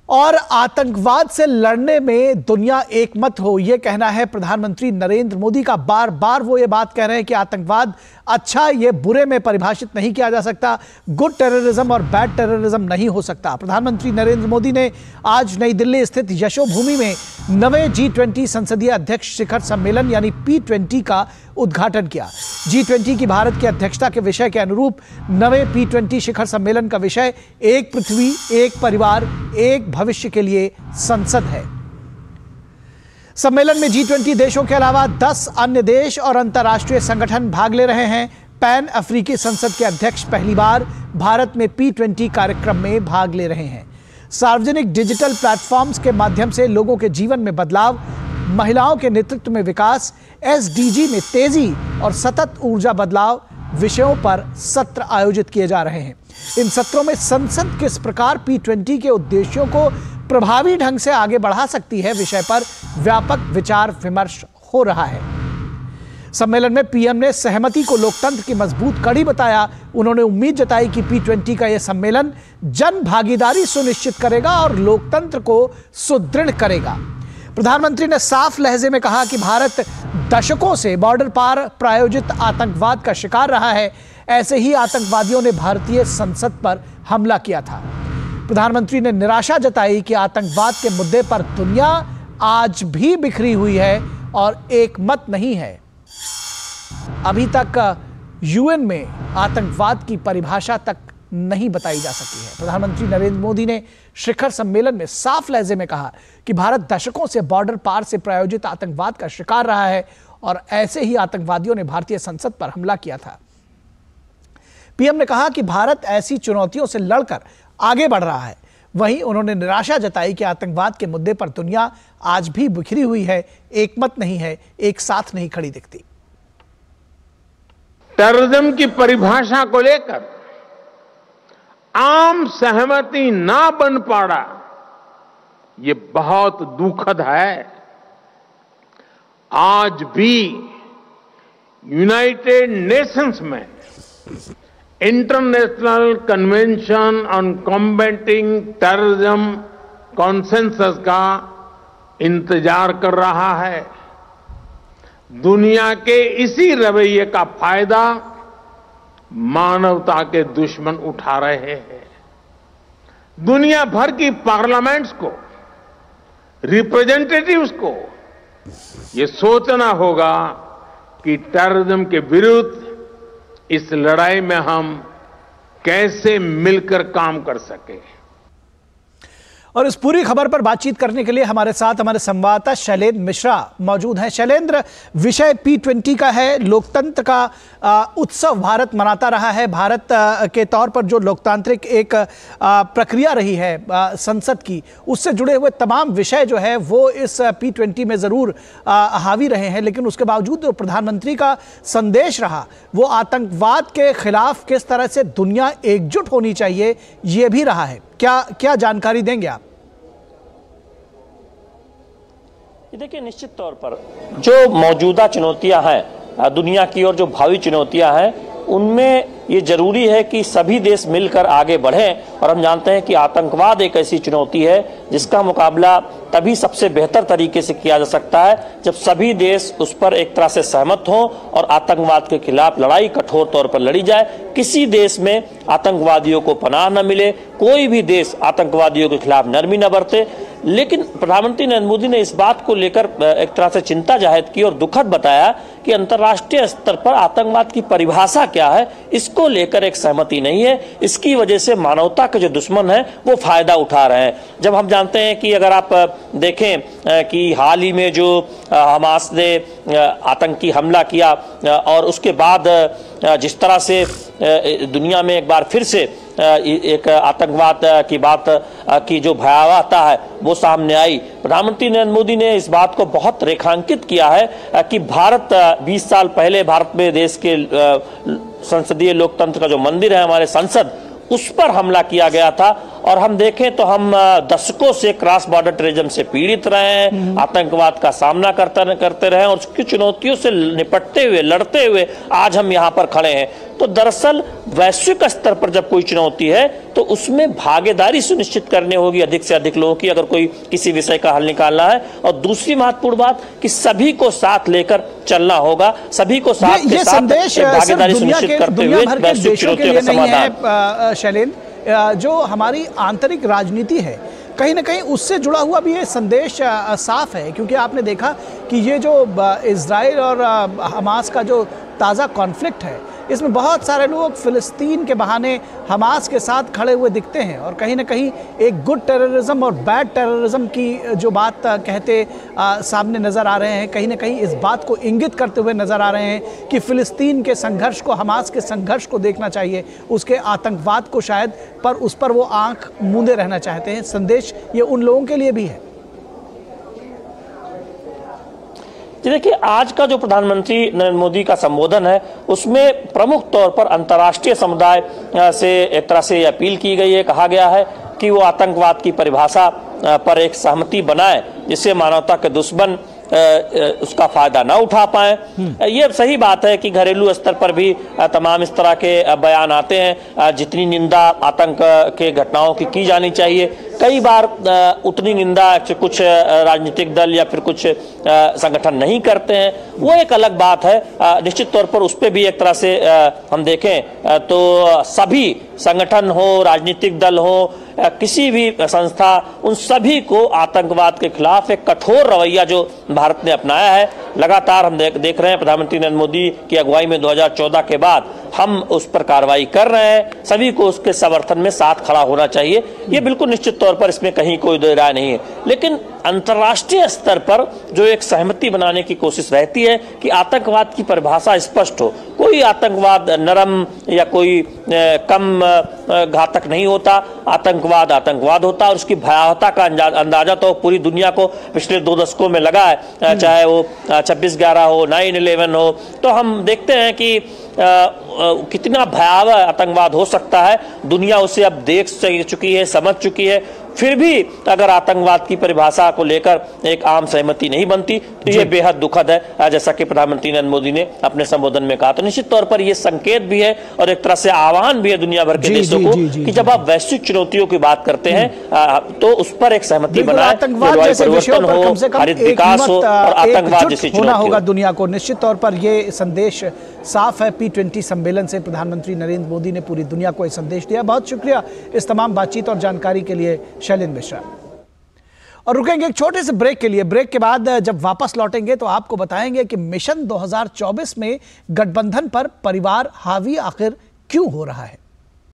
और आतंकवाद से लड़ने में दुनिया एकमत हो, यह कहना है प्रधानमंत्री नरेंद्र मोदी का। बार बार वो ये बात कह रहे हैं कि आतंकवाद अच्छा ये बुरे में परिभाषित नहीं किया जा सकता, गुड टेररिज्म और बैड टेररिज्म नहीं हो सकता। प्रधानमंत्री नरेंद्र मोदी ने आज नई दिल्ली स्थित यशोभूमि में नवे G20 संसदीय अध्यक्ष शिखर सम्मेलन यानी P20 का उद्घाटन किया। G20 की भारत की अध्यक्षता के विषय के अनुरूप नवे P20 शिखर सम्मेलन का विषय एक पृथ्वी, एक परिवार, एक भविष्य के लिए संसद है। सम्मेलन में G20 देशों के अलावा 10 अन्य देश और अंतर्राष्ट्रीय संगठन भाग ले रहे हैं। पैन अफ्रीकी संसद के अध्यक्ष पहली बार भारत में P20 कार्यक्रम में भाग ले रहे हैं। सार्वजनिक डिजिटल प्लेटफॉर्म्स के माध्यम से लोगों के जीवन में बदलाव, महिलाओं के नेतृत्व में विकास, SDG में तेजी और सतत ऊर्जा बदलाव विषयों पर सत्र आयोजित किए जा रहे हैं। इन सत्रों में संसद किस प्रकार P20 के उद्देश्यों को प्रभावी ढंग से आगे बढ़ा सकती है विषय पर व्यापक विचार विमर्श हो रहा है। सम्मेलन में पीएम ने सहमति को लोकतंत्र की मजबूत कड़ी बताया। उन्होंने उम्मीद जताई कि P20 का यह सम्मेलन जन भागीदारी सुनिश्चित करेगा और लोकतंत्र को सुदृढ़ करेगा। प्रधानमंत्री ने साफ लहजे में कहा कि भारत दशकों से बॉर्डर पार प्रायोजित आतंकवाद का शिकार रहा है। ऐसे ही आतंकवादियों ने भारतीय संसद पर हमला किया था। प्रधानमंत्री ने निराशा जताई कि आतंकवाद के मुद्दे पर दुनिया आज भी बिखरी हुई है और एकमत नहीं है। अभी तक यूएन में आतंकवाद की परिभाषा तक नहीं बताई जा सकी है। प्रधानमंत्री नरेंद्र मोदी ने शिखर सम्मेलन में साफ लहजे में कहा कि भारत दशकों से बॉर्डर पार से प्रायोजित आतंकवाद का शिकार रहा है और ऐसे ही आतंकवादियों ने भारतीय संसद पर हमला किया था। पीएम ने कहा कि भारत ऐसी चुनौतियों से लड़कर आगे बढ़ रहा है। वहीं उन्होंने निराशा जताई कि आतंकवाद के मुद्दे पर दुनिया आज भी बिखरी हुई है, एकमत नहीं है, एक साथ नहीं खड़ी दिखती। टेररिज्म की परिभाषा को लेकर आम सहमति ना बन पाना ये बहुत दुखद है। आज भी यूनाइटेड नेशंस में international convention on combating terrorism consensus का इंतजार कर रहा है। दुनिया के इसी रवैये का फायदा मानवता के दुश्मन उठा रहे हैं। दुनिया भर की पार्लियामेंट्स को, रिप्रेजेंटेटिव्स को ये सोचना होगा कि टेररिज्म के विरुद्ध इस लड़ाई में हम कैसे मिलकर काम कर सके। और इस पूरी खबर पर बातचीत करने के लिए हमारे साथ हमारे संवाददाता शैलेंद्र मिश्रा मौजूद हैं। शैलेंद्र, विषय P20 का है, लोकतंत्र का उत्सव भारत मनाता रहा है। भारत के तौर पर जो लोकतांत्रिक एक प्रक्रिया रही है संसद की, उससे जुड़े हुए तमाम विषय जो है वो इस P20 में ज़रूर हावी रहे हैं, लेकिन उसके बावजूद जो प्रधानमंत्री का संदेश रहा वो आतंकवाद के खिलाफ किस तरह से दुनिया एकजुट होनी चाहिए ये भी रहा है। क्या जानकारी देंगे आप? देखिए, निश्चित तौर पर जो मौजूदा चुनौतियां हैं दुनिया की और जो भावी चुनौतियां हैं उनमें ये जरूरी है कि सभी देश मिलकर आगे बढ़ें। और हम जानते हैं कि आतंकवाद एक ऐसी चुनौती है जिसका मुकाबला तभी सबसे बेहतर तरीके से किया जा सकता है जब सभी देश उस पर एक तरह से सहमत हों और आतंकवाद के खिलाफ लड़ाई कठोर तौर पर लड़ी जाए। किसी देश में आतंकवादियों को पनाह न मिले, कोई भी देश आतंकवादियों के खिलाफ नरमी न बरते। लेकिन प्रधानमंत्री नरेंद्र मोदी ने इस बात को लेकर एक तरह से चिंता जाहिर की और दुखद बताया कि अंतर्राष्ट्रीय स्तर पर आतंकवाद की परिभाषा क्या है, इसको लेकर एक सहमति नहीं है। इसकी वजह से मानवता के जो दुश्मन हैं वो फायदा उठा रहे हैं। जब हम जानते हैं कि अगर आप देखें कि हाल ही में जो हमास ने आतंकी हमला किया और उसके बाद जिस तरह से दुनिया में एक बार फिर से एक आतंकवाद की बात की जो भयावहता है वो सामने आई, प्रधानमंत्री नरेंद्र मोदी ने इस बात को बहुत रेखांकित किया है कि भारत 20 साल पहले भारत में देश के संसदीय लोकतंत्र का जो मंदिर है हमारे संसद, उस पर हमला किया गया था और हम देखें तो हम दशकों से क्रॉस बॉर्डर टेररिज्म से पीड़ित रहे हैं, आतंकवाद का सामना करते रहे और उसकी चुनौतियों से निपटते हुए, लड़ते हुए आज हम यहाँ पर खड़े हैं। तो दरअसल वैश्विक स्तर पर जब कोई चुनौती है तो उसमें भागीदारी सुनिश्चित करनी होगी अधिक से अधिक लोगों की, अगर कोई किसी विषय का हल निकालना है। और दूसरी महत्वपूर्ण बात कि सभी को साथ लेकर चलना होगा, सभी को साथ के साथ भागीदारी सुनिश्चित करते हुए वैश्विक चुनौतियों का समाधान। शैलेंद्र, जो हमारी आंतरिक राजनीति है कहीं ना कहीं उससे जुड़ा हुआ भी ये संदेश साफ है, क्योंकि आपने देखा कि ये जो इजराइल और हमास का जो ताज़ा कॉन्फ्लिक्ट है इसमें बहुत सारे लोग फ़िलिस्तीन के बहाने हमास के साथ खड़े हुए दिखते हैं और कहीं ना कहीं एक गुड टेररिज्म और बैड टेररिज्म की जो बात कहते सामने नज़र आ रहे हैं, कहीं ना कहीं इस बात को इंगित करते हुए नज़र आ रहे हैं कि फ़िलिस्तीन के संघर्ष को, हमास के संघर्ष को देखना चाहिए, उसके आतंकवाद को शायद, पर उस पर वो आंख मूंदे रहना चाहते हैं। संदेश ये उन लोगों के लिए भी है। देखिए, आज का जो प्रधानमंत्री नरेंद्र मोदी का संबोधन है उसमें प्रमुख तौर पर अंतर्राष्ट्रीय समुदाय से एक तरह से अपील की गई है, कहा गया है कि वो आतंकवाद की परिभाषा पर एक सहमति बनाए जिससे मानवता के दुश्मन उसका फायदा ना उठा पाए। ये सही बात है कि घरेलू स्तर पर भी तमाम इस तरह के बयान आते हैं। जितनी निंदा आतंक के घटनाओं की जानी चाहिए, कई बार उतनी निंदा कुछ राजनीतिक दल या फिर कुछ संगठन नहीं करते हैं, वो एक अलग बात है। निश्चित तौर पर उस पर भी एक तरह से हम देखें तो सभी संगठन हो, राजनीतिक दल हो, किसी भी संस्था, उन सभी को आतंकवाद के खिलाफ एक कठोर रवैया जो भारत ने अपनाया है, लगातार हम देख रहे हैं। प्रधानमंत्री नरेंद्र मोदी की अगुवाई में 2014 के बाद हम उस पर कार्रवाई कर रहे हैं। सभी को उसके समर्थन में साथ खड़ा होना चाहिए, ये बिल्कुल निश्चित तौर पर इसमें कहीं कोई दो राय नहीं है। लेकिन अंतर्राष्ट्रीय स्तर पर जो एक सहमति बनाने की कोशिश रहती है कि आतंकवाद की परिभाषा स्पष्ट हो, कोई आतंकवाद नरम या कोई कम घातक नहीं होता। आतंकवाद आतंकवाद होता और उसकी भयावहता का अंदाजा तो पूरी दुनिया को पिछले 2 दशकों में लगा है, चाहे वो 26/11 हो, 9/11 हो। तो हम देखते हैं कि कितना भयावह आतंकवाद हो सकता है। दुनिया उसे अब देख चुकी है, समझ चुकी है। फिर भी अगर आतंकवाद की परिभाषा को लेकर एक आम सहमति नहीं बनती तो ये बेहद दुखद है, जैसा कि प्रधानमंत्री नरेंद्र मोदी ने अपने संबोधन में कहा। तो निश्चित तौर पर यह संकेत भी है और एक तरह से आह्वान भी है दुनिया भर के देशों को कि जब आप वैश्विक चुनौतियों की बात करते हैं तो उस पर एक सहमति बनाए, जलवायु परिवर्तन हो, हरित विकास हो और आतंकवाद जैसी चुनौतियां होगा दुनिया को। निश्चित तौर पर यह संदेश साफ है। P20 सम्मेलन से प्रधानमंत्री नरेंद्र मोदी ने पूरी दुनिया को यह संदेश दिया। बहुत शुक्रिया इस तमाम बातचीत और जानकारी के लिए शैलेंद्र मिश्रा। और रुकेंगे एक छोटे से ब्रेक के लिए। ब्रेक के बाद जब वापस लौटेंगे तो आपको बताएंगे कि मिशन 2024 में गठबंधन पर परिवार हावी आखिर क्यों हो रहा है।